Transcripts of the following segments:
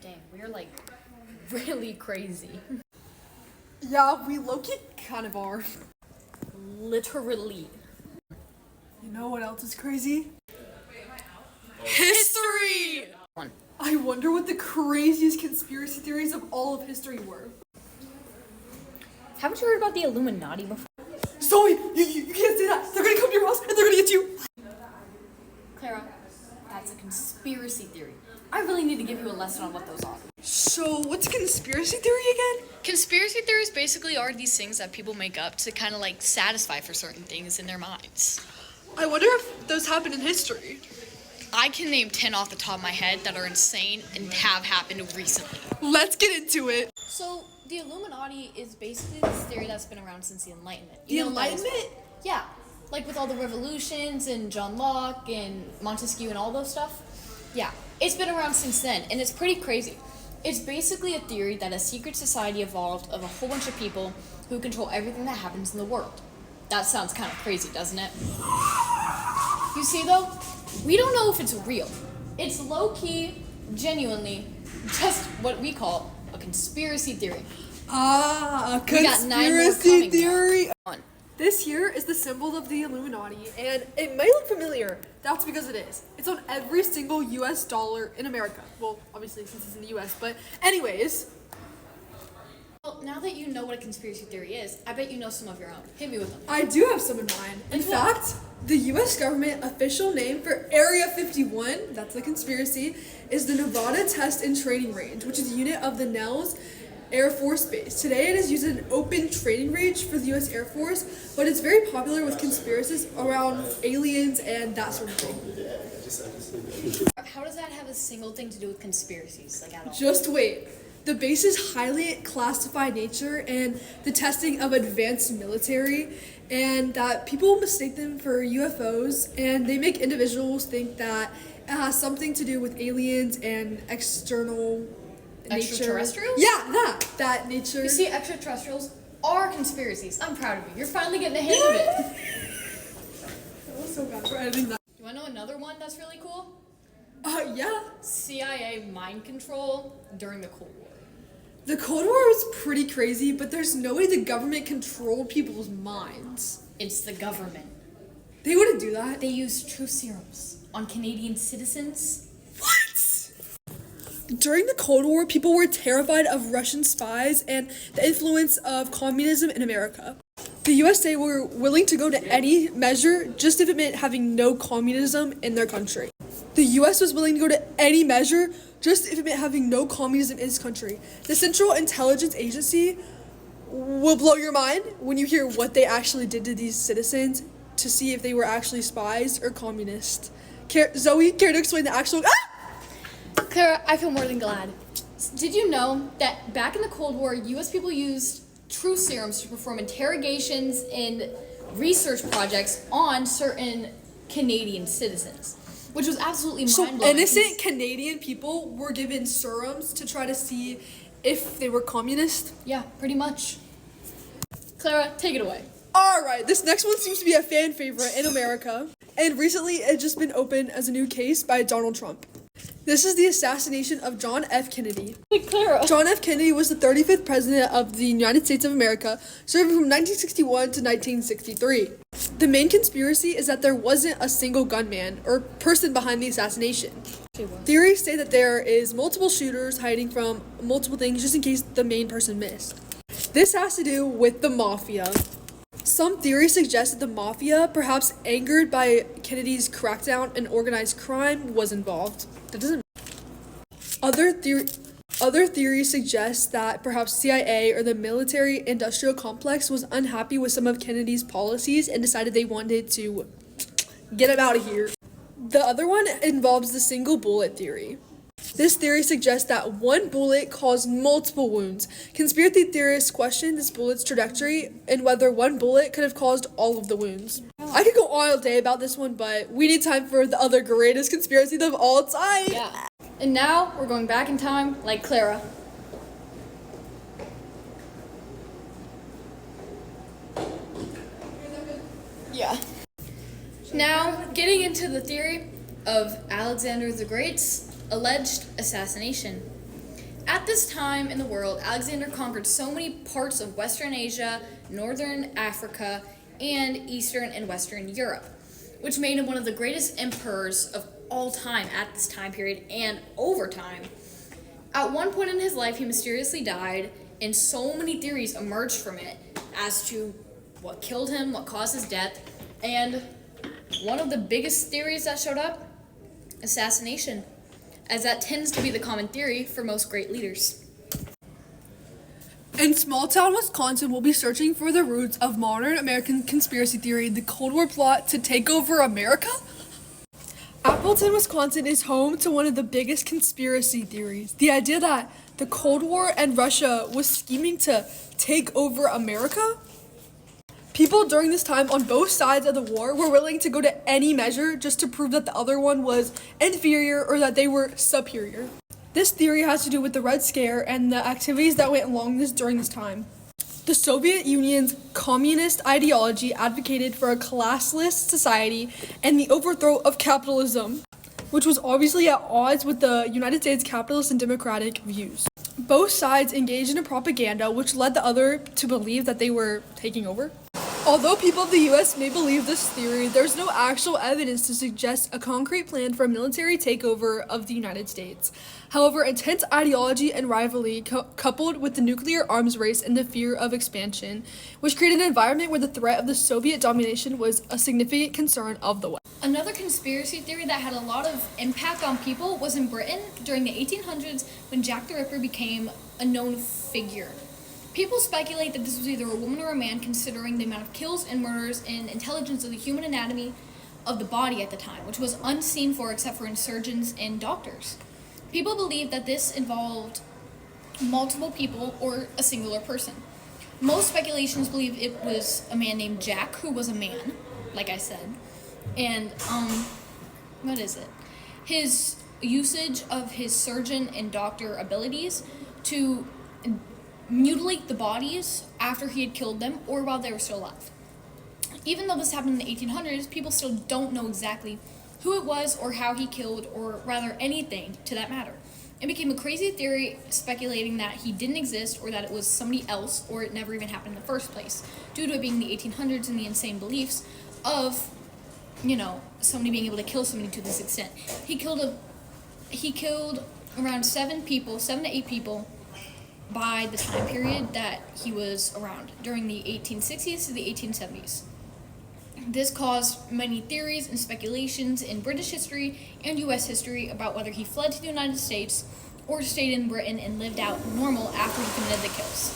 Dang, we're like really crazy. Yeah, we low-key kind of are. Literally. You know what else is crazy? History! I wonder what the craziest conspiracy theories of all of history were. Haven't you heard about the Illuminati before? Zoe, you can't say that. They're gonna come to your house and they're gonna get you. Clara, that's a conspiracy theory. I really need to give you a lesson on what those are. So, what's conspiracy theory again? Conspiracy theories basically are these things that people make up to kind of like satisfy for certain things in their minds. I wonder if those happened in history. I can name 10 off the top of my head that are insane and have happened recently. Let's get into it. So, the Illuminati is basically this theory that's been around since the Enlightenment. The You know what that is? Enlightenment? Yeah. Like with all the revolutions and John Locke and Montesquieu and all those stuff. Yeah. It's been around since then, and it's pretty crazy. It's basically a theory that a secret society evolved of a whole bunch of people who control everything that happens in the world. That sounds kind of crazy, doesn't it? You see, though, we don't know if it's real. It's low-key, genuinely, just what we call a conspiracy theory. Ah, a We got 9 more conspiracy coming theory. On. This here is the symbol of the Illuminati, and it may look familiar. That's because it is. It's on every single US dollar in America. Well, obviously, since it's in the US, but anyways. Well, now that you know what a conspiracy theory is, I bet you know some of your own. Hit me with them. I do have some in mind. In Which one? fact, the US government official name for Area 51, that's the conspiracy, is the Nevada Test and Training Range, which is a unit of the Nellis Air Force Base. Today it is used as an open training range for the US Air Force, but it's very popular with conspiracies around aliens and that sort of thing. How does that have a single thing to do with conspiracies, like at all? Just wait. The base's highly classified nature and the testing of advanced military, and that people mistake them for UFOs, and they make individuals think that it has something to do with aliens and external nature. Extraterrestrials? Yeah, that nature. You see, extraterrestrials are conspiracies. I'm proud of you. You're finally getting the hang of it. That was so bad for editing that. You want to know another one that's really cool? Yeah. CIA mind control during the Cold War. The Cold War was pretty crazy, but there's no way the government controlled people's minds. It's the government. They wouldn't do that. They used true serums on Canadian citizens. What? During the Cold War, people were terrified of Russian spies and the influence of communism in America. The USA were willing to go to any measure just if it meant having no communism in their country. The US was willing to go to any measure just if it meant having no communism in its country. The Central Intelligence Agency will blow your mind when you hear what they actually did to these citizens to see if they were actually spies or communists. Zoe, care to explain the actual... Clara, I feel more than glad. Did you know that back in the Cold War, U.S. people used true serums to perform interrogations and research projects on certain Canadian citizens? Which was absolutely mind-blowing. So innocent Canadian people were given serums to try to see if they were communist? Yeah, pretty much. Clara, take it away. Alright, this next one seems to be a fan favorite in America. And recently it's just been opened as a new case by Donald Trump. This is the assassination of John F. Kennedy. Wait, Clara. John F. Kennedy was the 35th president of the United States of America, serving from 1961 to 1963. The main conspiracy is that there wasn't a single gunman or person behind the assassination. Theories say that there is multiple shooters hiding from multiple things just in case the main person missed. This has to do with the mafia. Some theories suggest that the mafia, perhaps angered by Kennedy's crackdown and organized crime, was involved. That doesn't. Other theories suggest that perhaps CIA or the military-industrial complex was unhappy with some of Kennedy's policies and decided they wanted to get him out of here. The other one involves the single bullet theory. This theory suggests that one bullet caused multiple wounds. Conspiracy theorists question this bullet's trajectory and whether one bullet could have caused all of the wounds. I could go on all day about this one, but we need time for the other greatest conspiracy of all time. Yeah. And now we're going back in time like Clara. Yeah. Now, getting into the theory, of Alexander the Great's alleged assassination. At this time in the world, Alexander conquered so many parts of Western Asia, Northern Africa, and Eastern and Western Europe, which made him one of the greatest emperors of all time at this time period and over time. At one point in his life, he mysteriously died, and so many theories emerged from it as to what killed him, what caused his death, and one of the biggest theories that showed up, assassination, as that tends to be the common theory for most great leaders. In small town Wisconsin, we'll be searching for the roots of modern American conspiracy theory, the Cold War plot to take over America. Appleton, Wisconsin is home to one of the biggest conspiracy theories, the idea that the Cold War and Russia was scheming to take over America. People during this time on both sides of the war were willing to go to any measure just to prove that the other one was inferior or that they were superior. This theory has to do with the Red Scare and the activities that went along during this time. The Soviet Union's communist ideology advocated for a classless society and the overthrow of capitalism, which was obviously at odds with the United States' capitalist and democratic views. Both sides engaged in a propaganda which led the other to believe that they were taking over. Although people of the US may believe this theory, there's no actual evidence to suggest a concrete plan for a military takeover of the United States. However, intense ideology and rivalry coupled with the nuclear arms race and the fear of expansion, which created an environment where the threat of the Soviet domination was a significant concern of the West. Another conspiracy theory that had a lot of impact on people was in Britain during the 1800s when Jack the Ripper became a known figure. People speculate that this was either a woman or a man, considering the amount of kills and murders and intelligence of the human anatomy of the body at the time, which was unseen for except for surgeons and doctors. People believe that this involved multiple people or a singular person. Most speculations believe it was a man named Jack, who was a man, like I said, and what is it? His usage of his surgeon and doctor abilities to mutilate the bodies after he had killed them or while they were still alive. Even though this happened in the 1800s, people still don't know exactly who it was or how he killed, or rather anything to that matter. It became a crazy theory speculating that he didn't exist or that it was somebody else or it never even happened in the first place, due to it being the 1800s and the insane beliefs of, somebody being able to kill somebody to this extent. He killed around 7 to 8 people by the time period that he was around, during the 1860s to the 1870s. This caused many theories and speculations in British history and US history about whether he fled to the United States or stayed in Britain and lived out normal after he committed the kills.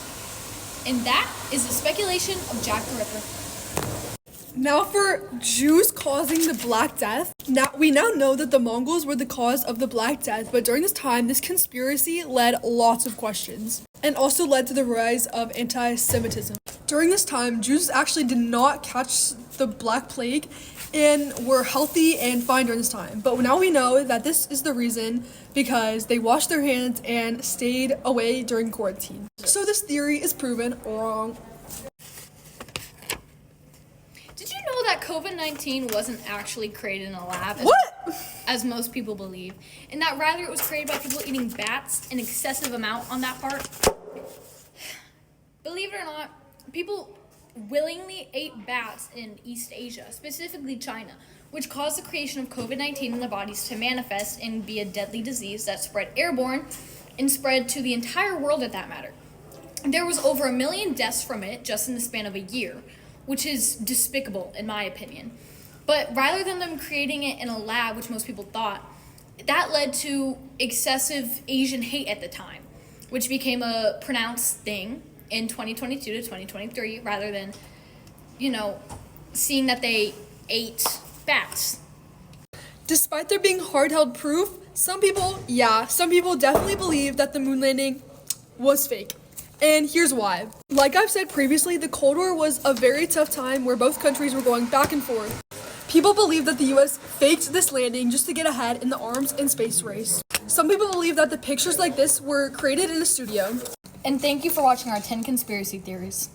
And that is the speculation of Jack the Ripper. Now for Jews causing the Black Death. We now know that the Mongols were the cause of the Black Death, but during this time, this conspiracy led lots of questions and also led to the rise of anti-Semitism. During this time, Jews actually did not catch the Black Plague and were healthy and fine during this time. But now we know that this is the reason, because they washed their hands and stayed away during quarantine. So this theory is proven wrong. Did you know that COVID-19 wasn't actually created in a lab, as most people believe, and that rather it was created by people eating bats, an excessive amount on that part? Believe it or not, people willingly ate bats in East Asia, specifically China, which caused the creation of COVID-19 in the bodies to manifest and be a deadly disease that spread airborne and spread to the entire world at that matter. There was over 1 million deaths from it just in the span of a year, which is despicable in my opinion. But rather than them creating it in a lab, which most people thought, that led to excessive Asian hate at the time, which became a pronounced thing in 2022 to 2023, rather than, seeing that they ate bats. Despite there being hard-held proof, some people definitely believe that the moon landing was fake. And here's why. Like I've said previously, the Cold War was a very tough time where both countries were going back and forth. People believe that the US faked this landing just to get ahead in the arms and space race. Some people believe that the pictures like this were created in a studio. And thank you for watching our 10 conspiracy theories.